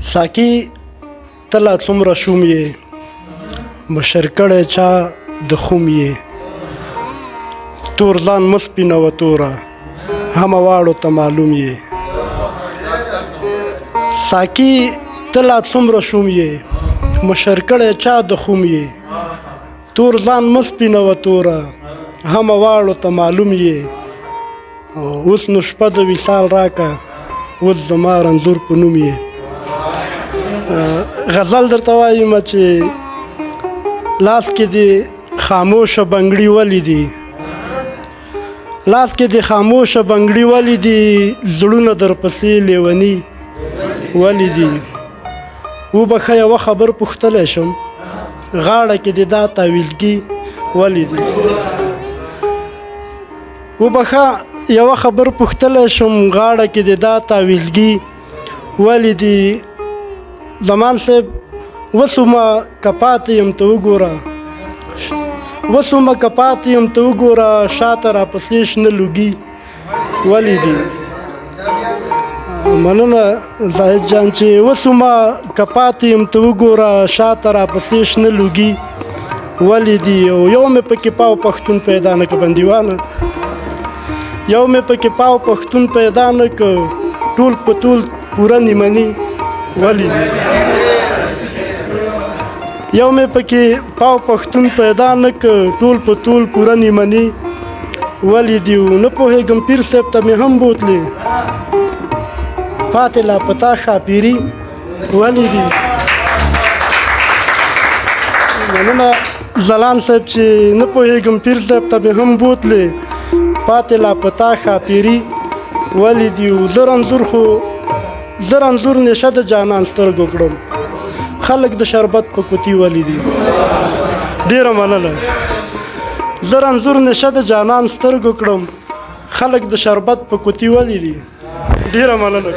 ساقي ته لا څومره شوم یې مشر کړی چا د خوم یې تور ځان مه سپینوه توره همه واړو ته معلوم یې ساقي ته لا څومره شوم یې مشر کړی چا د خوم یې تور ځان مه سپینوه توره همه واړو ته معلوم یې اوس نو شپه د وصال راکه اوس زما رنځور په نوم یې غزل درته وایم چې لاس کې دې خاموشه بنګړي ولې دي لاس کې دې خاموشه بنګړي ولې دي زړونه درپسې لیوني ولې دي وبښه یوه خبر پوښتلی شم غاړه کې دې دا تاویزګي ولې دي وبښه یوه خبر پوښتلی شم غاړه کې دې دا تاویزګي ولې دي زمان صاحب وسومه که پاتې یم ته وګوره وسومه که پاتې یم ته وګوره شاته راپسې شنه لوګي ولې دي مننه زاهد جان چې وسومه که پاتې یم ته وګوره شاته راپسې شنه لوګي ولې دي او یو مې پکې پاو پښتون پیدا نه که بندیوانه یو مې پکې پاو پښتون پیدا نه که ټول په ټول پوره نیمني ولې دي یو مې پکې پاو پښتون پیدا نه که ټول په ټول پوره نیمني ولې دي نه پوهېږم پیر صاحب ته مې هم بوتلې پاتې لا پتا ښاپیري ولې دي مننه ځلان صاحب چې نه پوهېږم پیر صاحب ته مې هم بوتلې پاتې لا پتا ښاپیري ولې دي زه رنځور نشه د جانان سترګو کړم خلک د شربت په کوتي ولې دي ډېره مننه زه رنځور نشه د جانان سترګو کړم خلک د شربت په کوتي ولې دي ډېره مننه